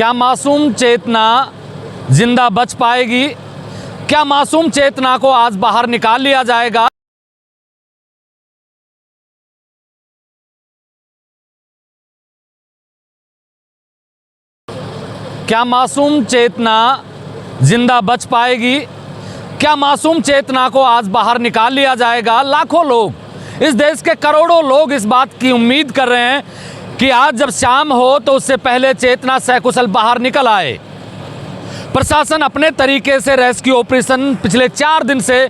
क्या मासूम चेतना जिंदा बच पाएगी? क्या मासूम चेतना को आज बाहर निकाल लिया जाएगा? क्या मासूम चेतना जिंदा बच पाएगी? क्या मासूम चेतना को आज बाहर निकाल लिया जाएगा? लाखों लोग, इस देश के करोड़ों लोग इस बात की उम्मीद कर रहे हैं कि आज जब शाम हो तो उससे पहले चेतना सकुशल बाहर निकल आए। प्रशासन अपने तरीके से रेस्क्यू ऑपरेशन पिछले 4 दिन से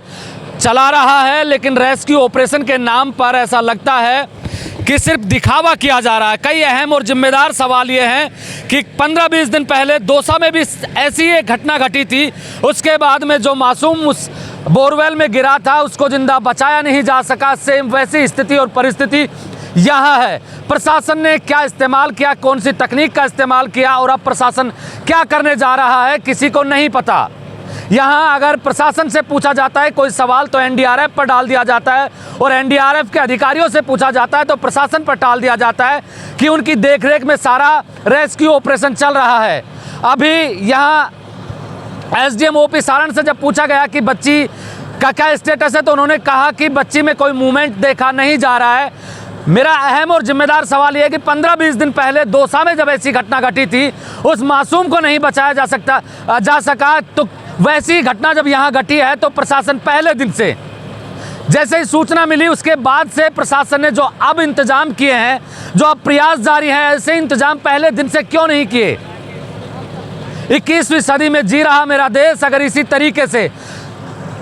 चला रहा है, लेकिन रेस्क्यू ऑपरेशन के नाम पर ऐसा लगता है कि सिर्फ दिखावा किया जा रहा है। कई अहम और जिम्मेदार सवाल ये हैं कि 15-20 दिन पहले दौसा में भी ऐसी एक घटना घटी थी। उसके बाद में जो मासूम उस बोरवेल में गिरा था उसको जिंदा बचाया नहीं जा सका। सेम वैसी स्थिति और परिस्थिति यहाँ है। प्रशासन ने क्या इस्तेमाल किया, कौन सी तकनीक का इस्तेमाल किया और अब प्रशासन क्या करने जा रहा है, किसी को नहीं पता। यहाँ अगर प्रशासन से पूछा जाता है कोई सवाल तो एनडीआरएफ पर डाल दिया जाता है, और एनडीआरएफ के अधिकारियों से पूछा जाता है तो प्रशासन पर टाल दिया जाता है कि उनकी देखरेख में सारा रेस्क्यू ऑपरेशन चल रहा है। अभी यहाँ एसडीएम ओपी सारण से जब पूछा गया कि बच्ची का क्या स्टेटस है तो उन्होंने कहा कि बच्ची में कोई मूवमेंट देखा नहीं जा रहा है। मेरा अहम और जिम्मेदार सवाल यह है कि 15-20 दिन पहले दौसा में जब ऐसी घटना घटी थी उस मासूम को नहीं बचाया जा सका, तो वैसी घटना जब यहाँ घटी है तो प्रशासन पहले दिन से जैसे ही सूचना मिली उसके बाद से प्रशासन ने जो अब इंतजाम किए हैं, जो अब प्रयास जारी है, ऐसे इंतजाम पहले दिन से क्यों नहीं किए? 21वीं सदी में जी रहा मेरा देश अगर इसी तरीके से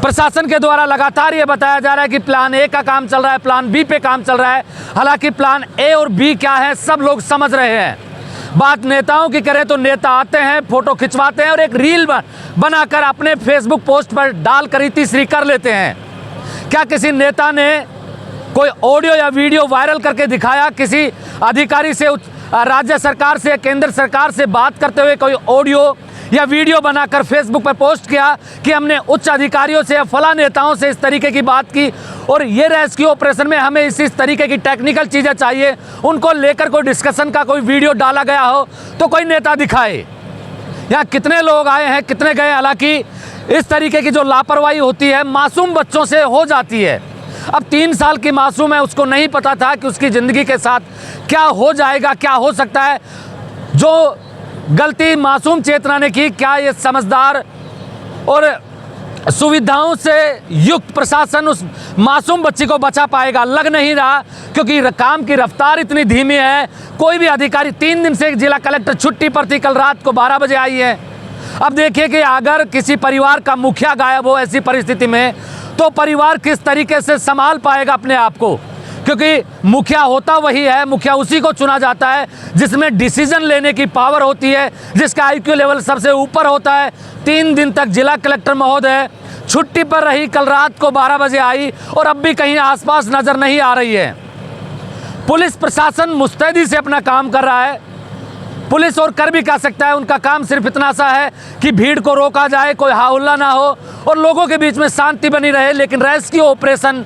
प्रशासन के द्वारा लगातार ये बताया जा रहा है कि प्लान ए का काम चल रहा है, प्लान बी पे काम चल रहा है, हालांकि प्लान ए और बी क्या है सब लोग समझ रहे हैं। बात नेताओं की करें तो नेता आते हैं, फोटो खिंचवाते हैं और एक रील बनाकर अपने फेसबुक पोस्ट पर डालकर तीसरी कर लेते हैं। क्या किसी नेता ने कोई ऑडियो या वीडियो वायरल करके दिखाया? किसी अधिकारी से, राज्य सरकार से, केंद्र सरकार से बात करते हुए कोई ऑडियो या वीडियो बनाकर फेसबुक पर पोस्ट किया कि हमने उच्च अधिकारियों से या फला नेताओं से इस तरीके की बात की और ये रेस्क्यू ऑपरेशन में हमें इस तरीके की टेक्निकल चीज़ें चाहिए, उनको लेकर कोई डिस्कशन का कोई वीडियो डाला गया हो तो कोई नेता दिखाए। यहाँ कितने लोग आए हैं, कितने गए? हालांकि इस तरीके की जो लापरवाही होती है मासूम बच्चों से हो जाती है। अब 3 साल की मासूम है, उसको नहीं पता था कि उसकी ज़िंदगी के साथ क्या हो जाएगा, क्या हो सकता है। जो गलती मासूम चेतना ने की, क्या ये समझदार और सुविधाओं से युक्त प्रशासन उस मासूम बच्ची को बचा पाएगा? लग नहीं रहा, क्योंकि काम की रफ्तार इतनी धीमी है। कोई भी अधिकारी 3 दिन से जिला कलेक्टर छुट्टी पर थी, कल रात को 12 बजे आई है। अब देखिए कि अगर किसी परिवार का मुखिया गायब हो ऐसी परिस्थिति में तो परिवार किस तरीके से संभाल पाएगा अपने आप को, क्योंकि मुखिया होता वही है, मुखिया उसी को चुना जाता है जिसमें डिसीजन लेने की पावर होती है, जिसका आईक्यू लेवल सबसे ऊपर होता है। 3 दिन तक जिला कलेक्टर महोदय छुट्टी पर रही, कल रात को 12 बजे आई और अब भी कहीं आसपास नजर नहीं आ रही है। पुलिस प्रशासन मुस्तैदी से अपना काम कर रहा है। पुलिस और कर भी क्या सकता है, उनका काम सिर्फ इतना सा है कि भीड़ को रोका जाए, कोई हाउल्ला ना हो और लोगों के बीच में शांति बनी रहे। लेकिन रेस्क्यू ऑपरेशन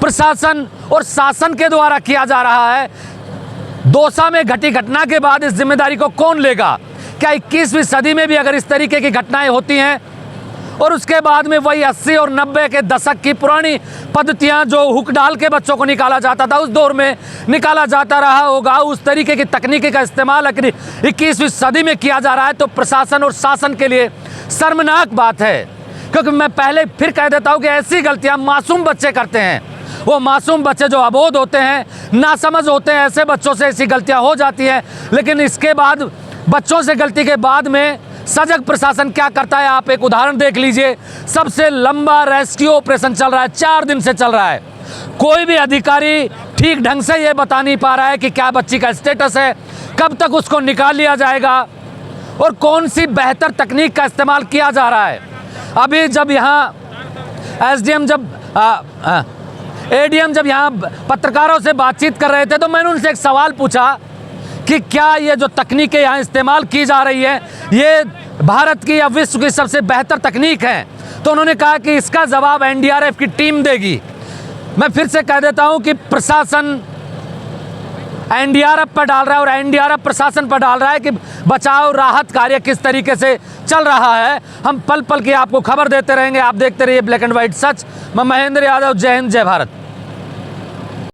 प्रशासन और शासन के द्वारा किया जा रहा है। दौसा में घटी घटना के बाद इस जिम्मेदारी को कौन लेगा? क्या 21वीं सदी में भी अगर इस तरीके की घटनाएं होती हैं और उसके बाद में वही 80 और 90 के दशक की पुरानी पद्धतियां, जो हुक डाल के बच्चों को निकाला जाता था, उस दौर में निकाला जाता रहा होगा, उस तरीके की तकनीकी का इस्तेमाल 21वीं सदी में किया जा रहा है, तो प्रशासन और शासन के लिए शर्मनाक बात है। क्योंकि मैं पहले फिर कह देता हूँ कि ऐसी गलतियाँ मासूम बच्चे करते हैं। वो मासूम बच्चे जो अबोध होते हैं, नासमझ होते हैं, ऐसे बच्चों से ऐसी गलतियाँ हो जाती हैं। लेकिन इसके बाद बच्चों से गलती के बाद में सजग प्रशासन क्या करता है, आप एक उदाहरण देख लीजिए। सबसे लंबा रेस्क्यू ऑपरेशन चल रहा है, 4 दिन से चल रहा है। कोई भी अधिकारी ठीक ढंग से ये बता नहीं पा रहा है कि क्या बच्ची का स्टेटस है, कब तक उसको निकाल लिया जाएगा और कौन सी बेहतर तकनीक का इस्तेमाल किया जा रहा है। अभी जब यहाँ एसडीएम एडीएम जब यहाँ पत्रकारों से बातचीत कर रहे थे तो मैंने उनसे एक सवाल पूछा कि क्या ये जो तकनीकें यहाँ इस्तेमाल की जा रही है ये भारत की या विश्व की सबसे बेहतर तकनीक है? तो उन्होंने कहा कि इसका जवाब एनडीआरएफ की टीम देगी। मैं फिर से कह देता हूँ कि प्रशासन एनडीआरएफ पर डाल रहा है और एनडीआरएफ प्रशासन पर डाल रहा है कि बचाव राहत कार्य किस तरीके से चल रहा है। हम पल पल की आपको खबर देते रहेंगे। आप देखते रहिए ब्लैक एंड व्हाइट सच। मैं महेंद्र यादव, जय हिंद, जय भारत।